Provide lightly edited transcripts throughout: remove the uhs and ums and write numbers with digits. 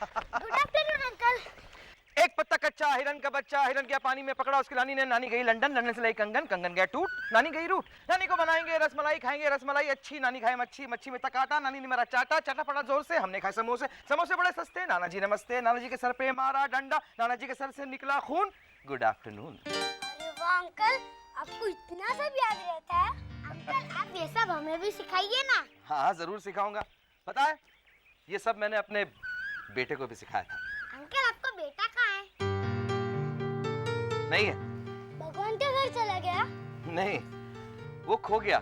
Good afternoon uncle. एक पत्ता कच्चा, हिरन का बच्चा, हिरन गया पानी में पकड़ा उसकी नानी ने, नानी गई लंदन, लंदन से लाई कंगन, कंगन गया टूट, नानी गई रूट, नानी को बनाएंगे रसमलाई, खाएंगे रसमलाई अच्छी, नानी खाए मच्छी, मच्छी में तकाता, नानी ने मेरा चाटा, चाटा पड़ा जोर से, हमने खाए समोसे, समोसे बड़े सस्ते, नाना जी नमस्ते, नाना जी के सर पे मारा डंडा, नाना जी के सर से निकला खून। Good afternoon. अरे वाह अंकल, आपको इतना सब याद रहता है। अंकल आप ये सब हमें भी सिखाइए ना। हाँ जरूर सिखाऊंगा। पता है ये सब मैंने अपने बेटे को भी सिखाया था। अंकल आपका बेटा कहाँ है? नहीं है। भगवान के घर चला गया? नहीं, वो खो गया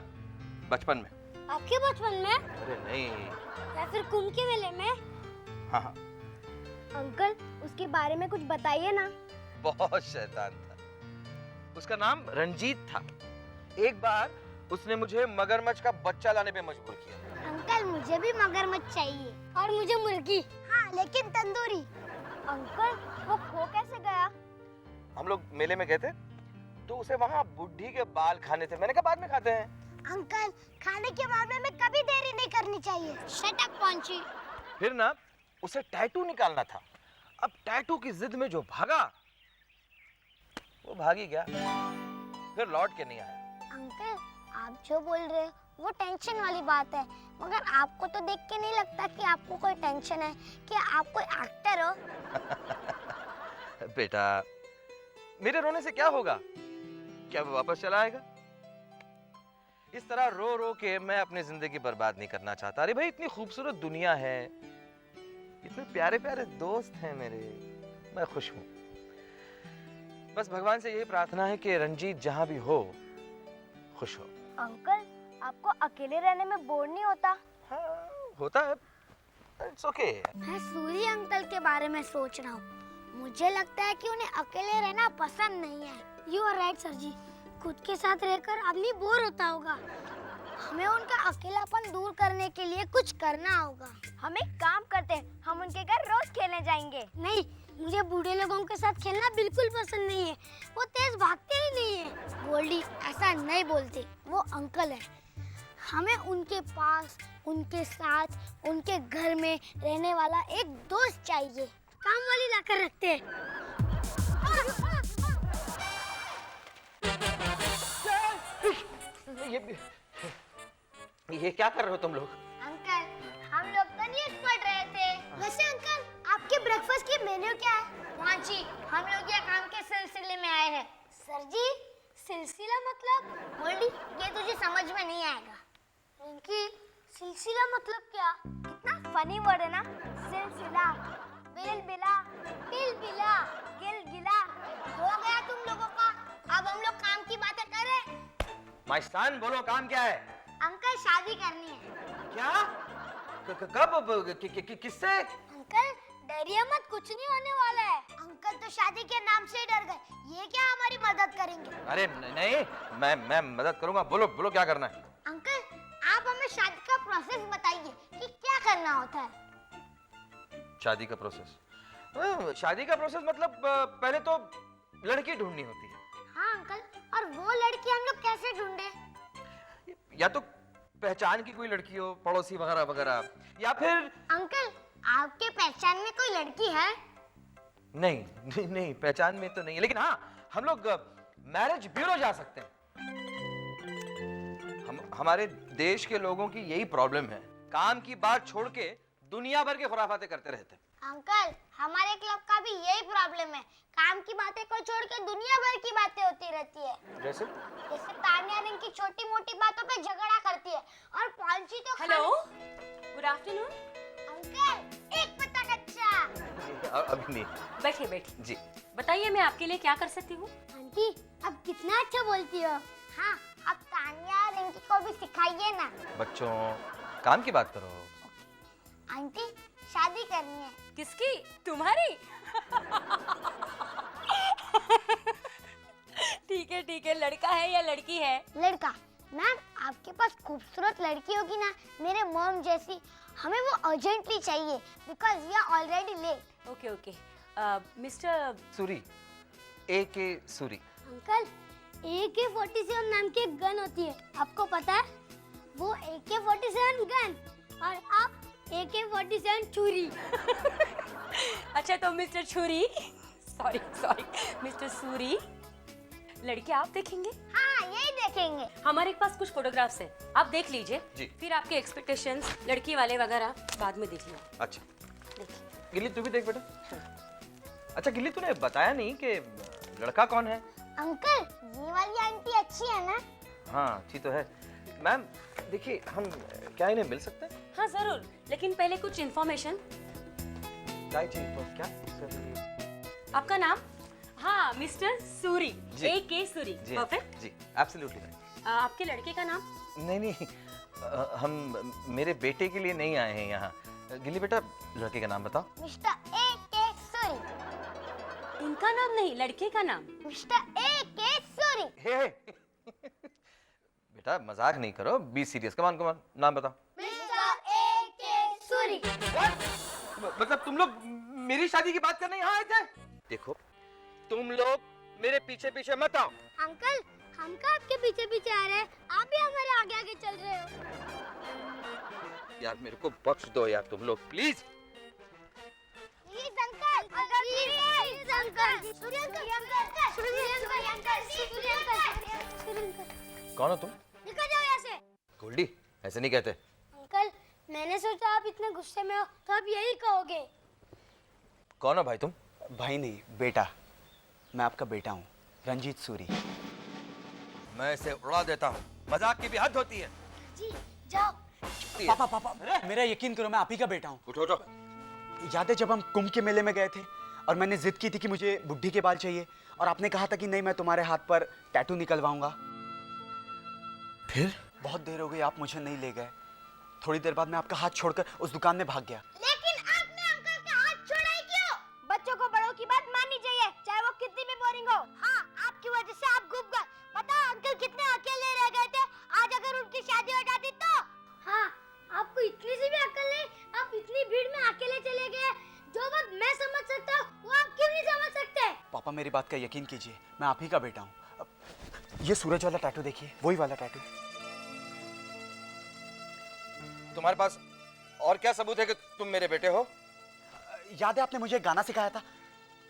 बचपन में। आपके बचपन में? अरे नहीं। या फिर कुंभ के मेले में? हाँ हाँ। अंकल उसके बारे में कुछ बताइए ना। बहुत शैतान था। उसका नाम रंजीत था। एक बार उसने मुझे मगरमच्छ का बच्चा लाने पे मजबूर किया। अंकल मुझे भी मगरमच्छ चाहिए और मुझे मुर्गी। हाँ लेकिन तंदूरी। अंकल वो खो कैसे गया? हम लोग मेले में गए थे तो उसे वहाँ बुढ़ी के बाल खाने थे। मैंने कहा बाद में खाते हैं। अंकल खाने के मामले में कभी देरी नहीं करनी चाहिए। Shut up Panchi. फिर ना उसे टैटू निकालना था। अब टैटू की जिद में जो भागा वो भाग ही गया, फिर लौट के नहीं आया। अंकल आप जो बोल रहे हो वो टेंशन वाली बात है, मगर आपको तो देख के नहीं लगता कि आपको कोई टेंशन है, कि आप कोई एक्टर हो। बेटा मेरे रोने से क्या होगा? क्या वो वापस चला आएगा? इस तरह रो रो के मैं अपनी जिंदगी बर्बाद नहीं करना चाहता। अरे भाई इतनी खूबसूरत दुनिया है, इतने प्यारे प्यारे दोस्त हैं मेरे, मैं खुश हूँ। बस भगवान से यही प्रार्थना है कि रंजीत जहाँ भी हो खुश हो। अंकल आपको अकेले रहने में बोर नहीं होता? हाँ, होता है। It's okay. मैं सूर्य अंकल के बारे में सोच रहा हूँ। मुझे लगता है कि उन्हें अकेले रहना पसंद नहीं है। यू आर राइट सर जी। खुद के साथ रहकर आदमी बोर होता होगा। हमें उनका अकेलापन दूर करने के लिए कुछ करना होगा। हम एक काम करते हैं, हम उनके घर रोज खेलने जाएंगे। नहीं, मुझे बूढ़े लोगों के साथ खेलना बिल्कुल पसंद नहीं है। वो तेज भागते ही नहीं है। गोल्डी ऐसा नहीं बोलते, वो अंकल है। हमें उनके पास, उनके साथ, उनके घर में रहने वाला एक दोस्त चाहिए। काम वाली लाकर रखते हैं। ये क्या कर रहे हो तुम लोग? अंकल हम लोग तो न्यूज़ पढ़ रहे थे। वैसे अंकल आपके ब्रेकफास्ट की मेन्यू क्या है? वांची, हम लोग ये काम के सिलसिले में आए हैं। सर जी सिलसिला मतलब? गोल्डी ये तुझे समझ में नहीं आएगा। रिंकी सिलसिला मतलब क्या? कितना फनी वर्ड है ना। सिलसिला, बिलबिला, बिलबिला, गिलगिला। हो गया तुम लोगों का। अब हम लोग काम की बातें करें। माय सन बोलो काम क्या है? अंकल शादी करनी है। क्या? कब? किससे? अंकल डरिए मत, कुछ नहीं होने वाला है। अंकल तो शादी के नाम से डर गए, ये क्या हमारी मदद करेंगे? अरे नहीं, मैं मदद करूंगा। बोलो बोलो क्या करना है? अंकल आप हमें शादी का प्रोसेस बताइए कि क्या करना होता है। शादी का प्रोसेस? शादी का प्रोसेस मतलब पहले तो लड़की ढूंढनी होती है। हाँ अंकल, और वो लड़की हम लोग कैसे ढूंढे? या तो पहचान की कोई लड़की हो, पड़ोसी वगैरह वगैरह, या फिर अंकल आपके पहचान में कोई लड़की है? नहीं नहीं पहचान में तो नहीं है, लेकिन हाँ हम लोग मैरिज ब्यूरो जा सकते हैं। हमारे देश के लोगों की यही प्रॉब्लम है, काम की बात छोड़ के दुनिया भर के खुराफाते करते रहते हैं। अंकल हमारे क्लब का भी यही प्रॉब्लम है, काम की बातें को छोड़ के दुनिया भर की बातें होती रहती है। जैसे तान्या रिंग की छोटी मोटी बातों पे झगड़ा करती है, और पांची तो हेलो गुड आफ्टरनून। अंकल एक पत्ता कच्चा। अभी नहीं। बैठिए बैठिए जी बताइए मैं आपके लिए क्या कर सकती हूँ? आंटी अब कितना अच्छा बोलती हो। हाँ अब तान्या रिंकी को भी सिखाइए ना। बच्चों काम की बात करो। आंटी शादी करनी है। किसकी? तुम्हारी? ठीक है लड़का है या लड़की है? लड़का। मैम आपके पास खूबसूरत लड़की होगी ना मेरे मॉम जैसी, हमें वो अर्जेंटली चाहिए because we are already late. Okay mister Suri, AK Suri. Uncle AK-47 नाम की एक गन होती है, आपको पता है? वो AK-47 गन और आप AK-47 छुरी। अच्छा तो मिस्टर छुरी, सॉरी सॉरी मिस्टर सूरी, लड़की आप देखेंगे? हाँ यही देखेंगे। हमारे पास कुछ फोटोग्राफ्स हैं, आप देख लीजिए जी। फिर आपके एक्सपेक्टेशंस लड़की वाले वगैरह बाद में देख लिया। अच्छा गिल्ली तू भी देख बेटा। अच्छा गिल्ली तूने बताया नहीं कि लड़का कौन है? अंकल ये वाली आंटी अच्छी है ना? हाँ अच्छी तो है। मैम देखिए हम क्या इन्हें मिल सकते हैं? हाँ जरूर, लेकिन पहले कुछ इन्फॉर्मेशन। क्या चाहिए तो क्या? आपका नाम? हाँ मिस्टर सूरी, जी। AK सूरी, जी परफेक्ट। जी एब्सोल्युटली राइट। आपके लड़के का नाम? नहीं नहीं हम मेरे बेटे के लिए नहीं आए हैं यहाँ। गिल्ली बेटा लड़के का नाम बताओ। Mister AK Suri. इनका नाम नहीं, लड़के का नाम। Mister AK Suri. हे बेटा मजाक नहीं करो, बी सीरियस। कमान कमान नाम बताओ। Mister AK Suri. मतलब तुम लोग मेरी शादी की बात करने यहाँ आए थे? देखो तुम लोग मेरे पीछे पीछे मत आओ। अंकल हम का आपके पीछे पीछे आ रहे हैं, आप भी हमारे आगे आगे चल रहे हो। यार मेरे को बख्श दो यार तुम लोग please. Please uncle, please uncle, Surya uncle, Surya uncle, Surya uncle. कौन हो तुम? निकल जाओ यहाँ से। गोल्डी ऐसे नहीं कहते। अंकल मैंने सोचा आप इतने गुस्से में हो तो आप यही कहोगे। कौन हो भाई तुम? भाई नहीं बेटा, मैं आपका बेटा हूँ रंजीत सूरी। मैं इसे उड़ा देता हूँ, मजाक की भी हद होती है। जी जाओ। पापा पापा मेरा यकीन करो, मैं आप ही का बेटा हूँ। उठो उठो। याद है जब हम कुंभ के मेले में गए थे और मैंने जिद की थी कि मुझे बुढ़ी के बाल चाहिए और आपने कहा था कि नहीं मैं तुम्हारे हाथ पर टैटू निकलवाऊंगा। फिर बहुत देर हो गई, आप मुझे नहीं ले गए। थोड़ी देर बाद मैं आपका हाथ छोड़कर उस दुकान में भाग गया। लेकिन आपने अंकल का हाथ छोड़ा ही क्यों? बच्चों को बड़ों की बात माननी चाहिए, चाहे वो कितनी भी बोरिंग हो। हाँ आपकी वजह से आप डूब गए। पता है अंकल कितने अकेले रह गए थे, आज अगर उनकी शादी हो जाती तो। हाँ आपको इतनी सी भी अकल नहीं, आप इतनी भीड़ में अकेले चले गए। जो बात मैं समझ सकता हूँ वो आप क्यों नहीं समझ सकते? पापा मेरी बात का यकीन कीजिए, मैं आप ही का बेटा हूँ। ये सूरज वाला टैटू देखिए, वही वाला टैटू। तुम्हारे पास और क्या सबूत है कि तुम मेरे बेटे हो? याद है आपने मुझे गाना सिखाया था,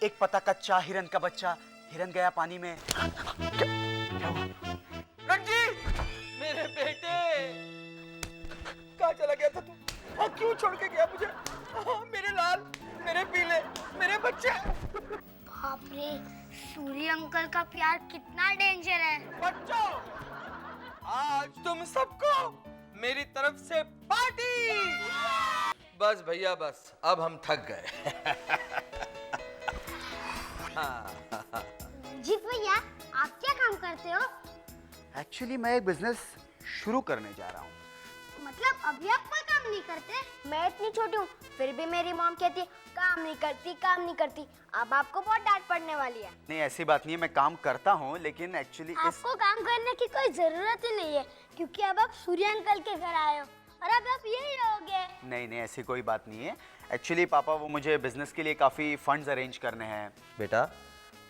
एक पता कच्चा हिरन का बच्चा, हिरन गया पानी में। रंजीत मेरे बेटे कहाँ चला गया था तू? और क्यों छोड़ के गया मुझे? मेरे लाल, मेरे पीले, मेरे बच्चे। बाप रे, सूर्य अंकल का प्यार कितना डेंजर है। बच्चों आज तुम सबको मेरी तरफ से पार्टी। बस भैया बस, अब हम थक गए। जीत भैया आप क्या काम करते हो? एक्चुअली मैं एक बिजनेस शुरू करने जा रहा हूँ। मतलब अभी आप कोई काम नहीं करते? मैं इतनी छोटी हूँ फिर भी मेरी मॉम कहती है काम नहीं करती, काम नहीं करती। अब आपको बहुत डांट पड़ने वाली है। नहीं ऐसी बात नहीं है, मैं काम करता हूँ लेकिन एक्चुअली आपको काम करने की कोई जरूरत ही नहीं है क्योंकि अब आप सूर्य अंकल के घर आए हो और अब आप यही रहोगे। नहीं नहीं ऐसी कोई बात नहीं है। एक्चुअली पापा वो मुझे बिजनेस के लिए काफ़ी फंड्स अरेंज करने हैं। बेटा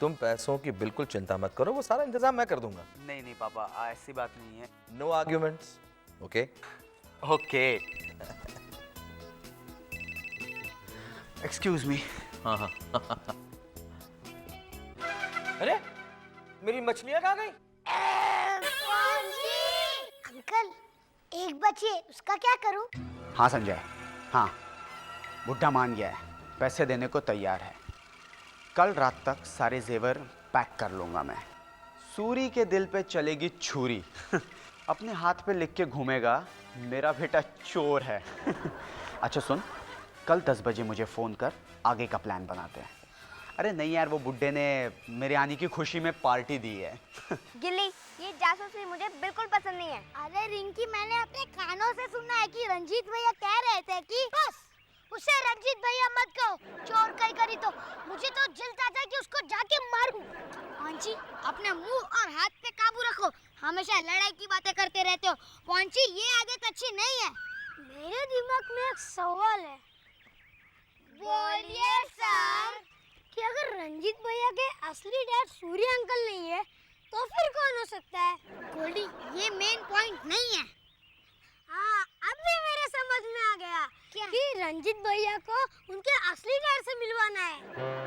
तुम पैसों की बिल्कुल चिंता मत करो, वो सारा इंतजाम मैं कर दूंगा। नहीं नहीं पापा ऐसी बात नहीं है। No arguments, okay? Okay excuse me. हाँ हाँ। अरे मेरी मछलियाँ कहाँ गई? अंकल एक बची है, उसका क्या करूं? हाँ संजय, हाँ बुड्ढा मान गया है, पैसे देने को तैयार है। कल रात तक सारे जेवर पैक कर लूँगा मैं। सूरी के दिल पे चलेगी छुरी। अपने हाथ पे लिख के घूमेगा मेरा बेटा चोर है। अच्छा सुन, कल 10 बजे मुझे फ़ोन कर, आगे का प्लान बनाते हैं। अरे नहीं यार, वो बुड्ढे ने मेरे आने की खुशी में पार्टी दी है। गिल्ली ये जासूसी मुझे बिल्कुल पसंद नहीं है। अरे रिंकी मैंने अपने कानों से सुना है कि रंजीत भैया कह रहे थे कि बस उसे रंजीत भैया मत कहो, चोर कहीं करी तो मुझे तो दिल चाहता है कि उसको जाके मारूं। पौंची अपने मुंह और हाथ पे काबू रखो, हमेशा लड़ाई की बातें करते रहते हो। पौंची ये आदत अच्छी नहीं है। मेरे दिमाग में एक सवाल है। बोलिए सर। कि अगर रंजीत भैया के असली डैड सूर्य अंकल नहीं है तो फिर कौन हो सकता है? गोल्डी ये मेन पॉइंट नहीं है। हाँ अब भी मेरे समझ में आ गया। क्या? कि रंजीत भैया को उनके असली डैड से मिलवाना है।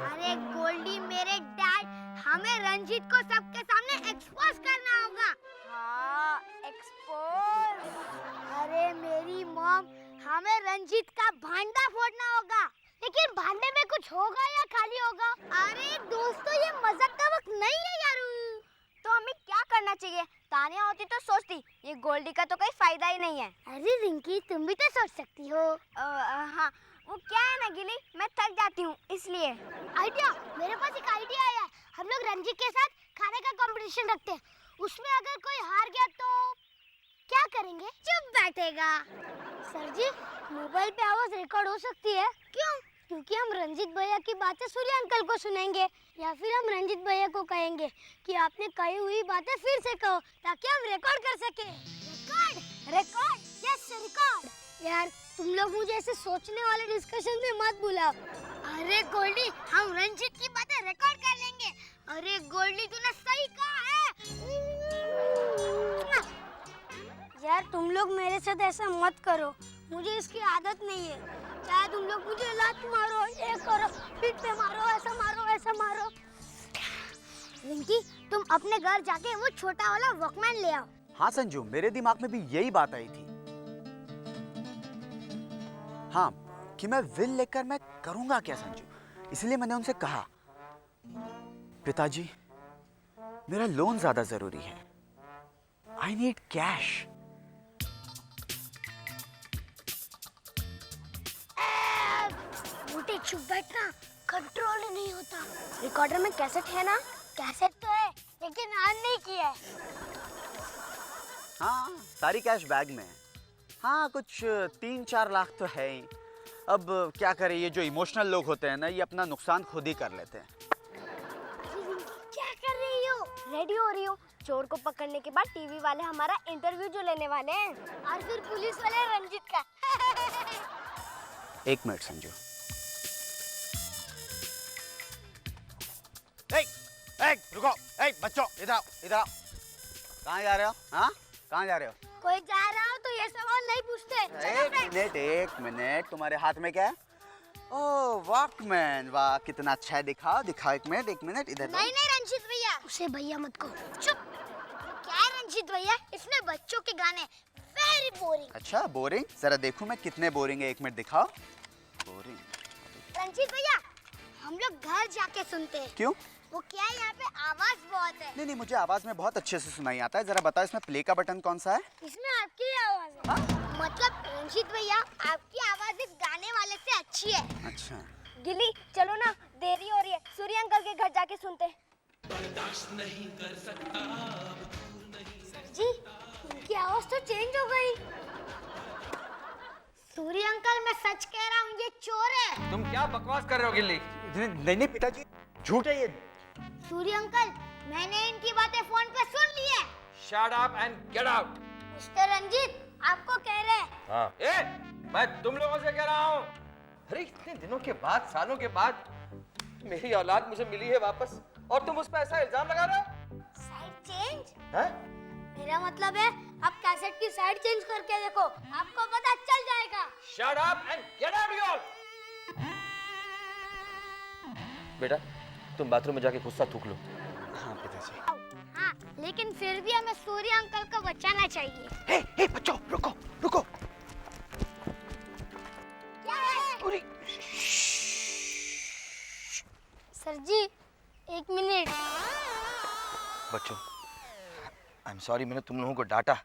अरे गोल्डी मेरे डैड, हमें रंजीत को सबके सामने एक्सपोज करना होगा। हाँ, एक्सपोज। अरे मेरी मॉम, हमें रंजीत का भांडा फोड़ना होगा। लेकिन भांडे में कुछ होगा या खाली होगा? अरे दोस्तों, ये मजाक का वक्त नहीं है यार। तो हमें क्या करना चाहिए? तानिया होती तो सोचती, ये गोल्डी का तो कोई फायदा ही नहीं है। अरे रिंकी, तुम भी तो सोच सकती हो। हाँ, वो क्या है ना गिली, मैं थक जाती हूँ इसलिए। आइडिया, मेरे पास एक आइडिया आया है। हम लोग रंजीत के साथ खाने का कंपटीशन रखते हैं। उसमें अगर कोई हार गया तो क्या करेंगे? चुप बैठेगा। सर जी, मोबाइल पे आवाज रिकॉर्ड हो सकती है। क्यों? क्योंकि हम रंजीत भैया की बातें सूर्य अंकल को सुनाएंगे, या फिर हम रंजीत भैया को कहेंगे कि आपने कही हुई बातें फिर से कहो, ताकि हम रिकॉर्ड कर सके। रिकॉर्ड? रिकॉर्ड? Yes, record. यार, तुम लोग मुझे ऐसे सोचने वाले डिस्कशन में मत बुलाओ। अरे गोल्डी, हम रंजीत की बातें रिकॉर्ड कर लेंगे। अरे गोल्डी, तूने सही कहा है। यार, तुम लोग मेरे साथ ऐसा मत करो, मुझे इसकी आदत नहीं है। चाहे तुम लोग मुझे लात मारो, ये करो, पीठ पे मारो, ऐसा मारो। रिंकी, तुम अपने घर जाके वो छोटा वाला वॉकमैन ले आओ। हाँ संजू, मेरे दिमाग में भी यही बात आई थी। हाँ, कि मैं विल लेकर मैं करूंगा क्या संजू, इसलिए मैंने उनसे कहा, पिताजी मेरा लोन ज्यादा जरूरी है, आई नीड कैश। मोटे, चुप बैठना, कंट्रोल ही नहीं होता। रिकॉर्डर में कैसेट है ना? कैसेट तो है, लेकिन ऑन नहीं किया है। हाँ, सारी कैश बैग में है। हाँ, कुछ 3-4 लाख तो है ही। अब क्या करें, ये जो इमोशनल लोग होते हैं ना, ये अपना नुकसान खुद ही कर लेते हैं। क्या कर रही हो? रेडी हो रही हूँ। चोर को पकड़ने के बाद टीवी वाले हमारा इंटरव्यू जो लेने वाले हैं, और फिर पुलिस वाले रंजीत का। 1 मिनट संजू। रुको, बच्चों, इधर आओ। कहाँ जा रहे हो? हाँ, कहाँ जा रहे हो? कोई जा रहा हो तो ये सवाल नहीं पूछते। एक मिनट, तुम्हारे हाथ में क्या है? ओह, वॉकमैन, वाह कितना अच्छा है। दिखाओ 1 मिनट इधर। नहीं रंजीत भैया, उसे भैया मत कहो। चुप। क्या है रंजीत भैया, इसमें बच्चों के गाने वेरी बोरिंग। अच्छा, बोरिंग? जरा देखूं मैं कितने बोरिंग है। 1 मिनट दिखाओ। बोरिंग? रंजीत भैया, हम लोग घर जाके सुनते हैं। क्यों? वो क्या है, यहाँ पे आवाज बहुत है। नहीं, मुझे आवाज में बहुत अच्छे से सुनाई आता है। जरा बताओ, इसमें प्ले का बटन कौन सा है? इसमें आपकी आवाज है। हाँ? मतलब रंजीत भैया, आपकी आवाज इस गाने वाले से अच्छी है। अच्छा, गिली चलो ना, देरी हो रही है, सूर्य अंकल के घर जाके सुनते। जी, उनकी आवाज तो चेंज हो गई। सूर्य अंकल, मैं सच कह रहा हूँ, ये चोर है। तुम क्या बकवास कर रहे हो गिल्ली? नहीं पिताजी, झूठ है ये। सूर्य अंकल, मैंने इनकी बातें फोन पे सुन ली है। Shut up and get out. Mister Ranjeet, आपको कह रहे हैं। हाँ, मैं तुम लोगों से कह रहा हूँ। अरे इतने दिनों के बाद, सालों के बाद मेरी औलाद मुझे मिली है वापस, और तुम उस पर ऐसा इल्जाम लगा रहे हो? Side change? हैं? मेरा मतलब है, आप कैसेट की साइड चेंज करके देखो, आपको पता चल जाएगा। Shut up and get out you all. बेटा, तुम बाथरूम में जाके गुस्सा थूक लो। हाँ पिताजी। हाँ, लेकिन फिर भी हमें सूर्य अंकल को बचाना चाहिए। हे बच्चों, रुको। क्या है? सर जी, 1 मिनट। बच्चों, आई एम सॉरी, मैंने तुम लोगों को डांटा,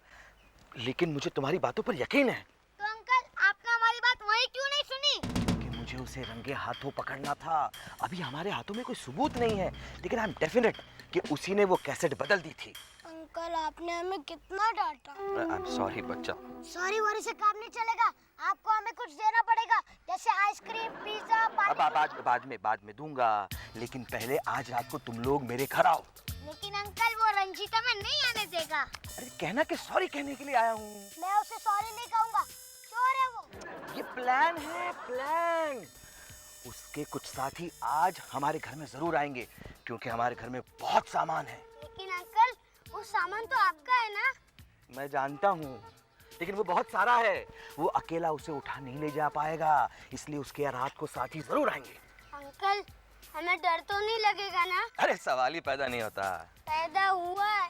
लेकिन मुझे तुम्हारी बातों पर यकीन है। तो अंकल, आपने हमारी बात वही क्यों नहीं सुनी? कि मुझे उसे रंगे हाथों पकड़ना था। अभी हमारे हाथों में कोई सबूत नहीं है, लेकिन आई एम डेफिनेट कि उसी ने वो कैसेट बदल दी थी। अंकल, आपने हमें कितना डांटा। आई एम सॉरी बच्चा। सॉरी वरी से काम नहीं चलेगा, आपको हमें कुछ देना पड़ेगा, जैसे आइसक्रीम, पिज्जा, पानी। बाद में दूंगा, लेकिन पहले आज रात को तुम लोग मेरे घर आओ। लेकिन अंकल, वो रंजीत हमें नहीं आने देगा। अरे कहना कि सॉरी कहने के लिए आया हूँ। मैं उसे सॉरी नहीं कहूँगा, चोर है वो। ये प्लान है, प्लान। उसके कुछ साथी आज हमारे घर में जरूर आएंगे, क्योंकि हमारे घर में बहुत सामान है। लेकिन अंकल, वो सामान तो आपका है ना? मैं जानता हूँ, लेकिन वो बहुत सारा है, वो अकेला उसे उठा नहीं ले जा पाएगा, इसलिए उसके रात को साथी जरूर आएंगे। अंकल हमें डर तो नहीं लगेगा ना? अरे सवाल ही पैदा नहीं होता। पैदा हुआ है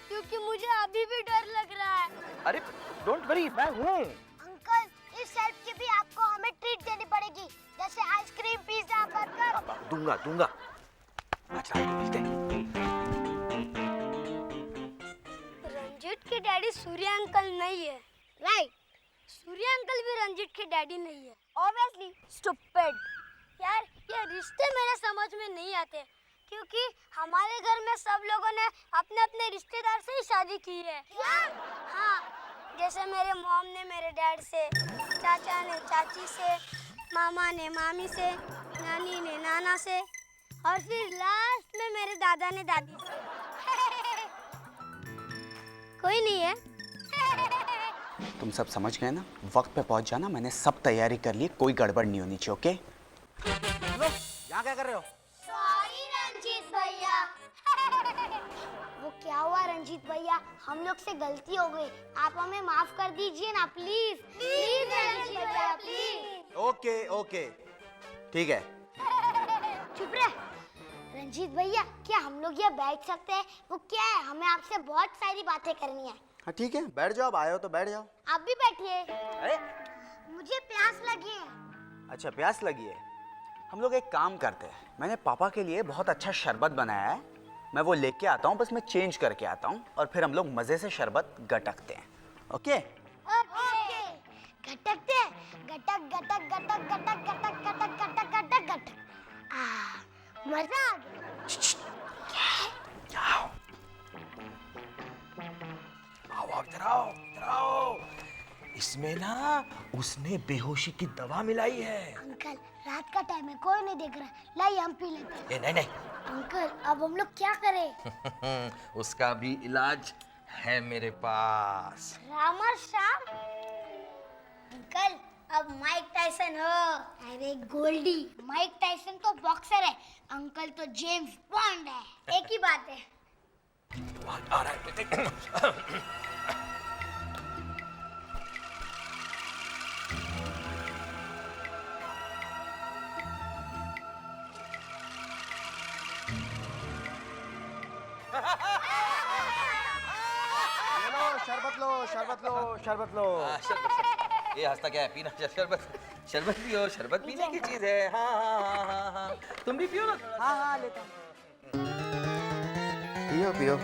क्योंकि मुझे अभी भी डर लग रहा है। अरे डोंट वरी, मैं हूँ। अंकल इस हेल्प की भी आपको हमें ट्रीट देनी पड़ेगी, जैसे आइसक्रीम, पिज्जा, बर्गर। दूंगा दूंगा। अच्छा मिलते हैं। रंजीत के डैडी सूर्य अंकल नहीं है। राइट, सूर्य अंकल भी रंजीत के डैडी नहीं है। Obviously stupid. यार ये रिश्ते मेरे समझ में नहीं आते, क्योंकि हमारे घर में सब लोगों ने अपने अपने रिश्तेदार से ही शादी की है। क्या? हाँ, जैसे मेरे मॉम ने मेरे डैड से, चाचा ने चाची से, मामा ने मामी से, नानी ने नाना से, और फिर लास्ट में मेरे दादा ने दादी से। कोई नहीं है। तुम सब समझ गए ना? वक्त पे पहुंच जाना, मैंने सब तैयारी कर ली, कोई गड़बड़ नहीं होनी चाहिए। ओके? यहाँ क्या कर रहे हो? सॉरी रंजीत भैया। वो क्या हुआ रंजीत भैया, हम लोग से गलती हो गई, आप हमें माफ कर दीजिए ना प्लीज। प्लीज रंजीत भैया प्लीज। ओके ओके ठीक है। चुप रहे। रंजीत भैया क्या हम लोग यहाँ बैठ सकते हैं? वो क्या है, हमें आपसे बहुत सारी बातें करनी है। हाँ ठीक है, बैठ जाओ, अब आए हो तो बैठ जाओ। आप भी बैठिए। अरे मुझे प्यास लगी है। अच्छा, प्यास लगी है। हम लोग एक काम करते हैं, मैंने पापा के लिए बहुत अच्छा शरबत बनाया है, मैं वो लेके आता हूँ, बस मैं चेंज करके आता हूँ और फिर हम लोग मजे से शरबत गटकते हैं। ओके? ओके। गटकते हैं, गटक गटक गटक गटक गटक गटक गटक गटक गटक। मजा आ गया। आओ इधर आओ, इधर आओ। इसमें ना उसने बेहोशी की दवा मिलाई है। अंकल रात का टाइम है, कोई नहीं देख रहा, लाइए हम पी लेते हैं। नहीं नहीं। अंकल अब हम लोग क्या करें? उसका भी इलाज है मेरे पास। रामर श्याम अंकल अब माइक टाइसन हो। अरे गोल्डी, माइक टाइसन तो बॉक्सर है, अंकल तो जेम्स बॉन्ड है, एक ही बात है। आ रहा है। शरबत लो शरबत लो शरबत लो। शरबत, ये हंसता क्या है? पीना शरबत, शरबत पियो, शरबत पीने की चीज है। हाँ हाँ हाँ हाँ हाँ, तुम भी पियो ना। हाँ हाँ लेता हूँ। पियो पियो।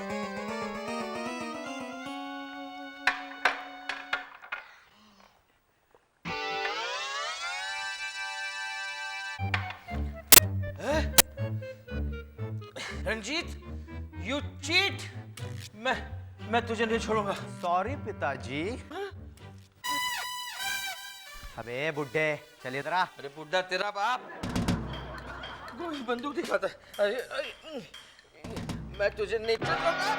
Ranjeet, you cheat. मैं तुझे नहीं छोड़ूंगा। सॉरी पिताजी। अबे बुड्ढे, चल इधर आ। अरे बुड्ढा तेरा बाप गोली बंदूक दिखाता है। अरे, मैं तुझे नहीं छोड़ूंगा।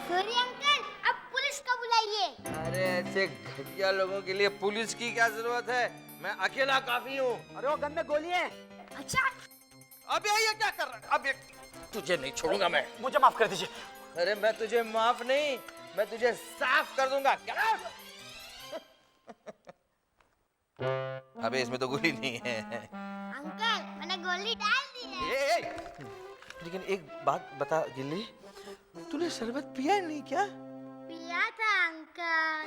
सूर्य अंकल अब पुलिस को बुलाइए। अरे ऐसे घटिया लोगों के लिए पुलिस की क्या जरूरत है? मैं अकेला काफी हूँ। अरे वो गन में गोली है। अच्छा अब ये क्या कर रहा है? अब ये तुझे नहीं छोड़ूंगा मैं। मुझे माफ कर दीजिए। अरे मैं तुझे माफ नहीं, मैं तुझे साफ कर दूंगा। अबे इसमें तो गोली नहीं है। अंकल मैंने गोली डाल दी है। ए, लेकिन एक बात बता गिल्ली, तूने शरबत पिया नहीं क्या? पिया था अंकल।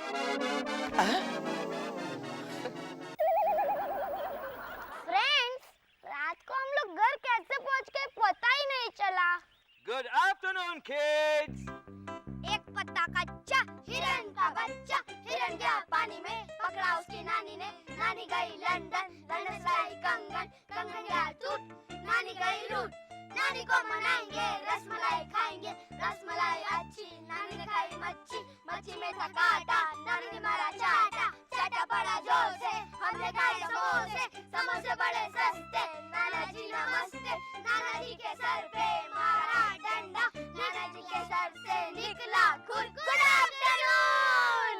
फ्रेंड्स, रात को हम लोग घर कैसे पहुंच गए पता ही नहीं चला। Good afternoon kids. एक पत्ता कच्चा, हिरन का बच्चा, हिरन गया पानी में, पकड़ा उसकी नानी ने, नानी गई लंदन, लंदन से लाई कंगन, कंगन गया टूट, नानी गई रूट, नानी को मनाएंगे, रसमलाई खाएंगे, रसमलाई अच्छी, नानी ने खाई मच्छी, मच्छी में था कांटा, नानी ने मारा चाटा, चाटा पड़ा जोर से, हमने खाए समोसे, समोसे बड़े सस्ते, नाना जी नमस्ते, नाना जी के सर पे मारा डंडा, नाना जी के सर से निकला कुरकुरा।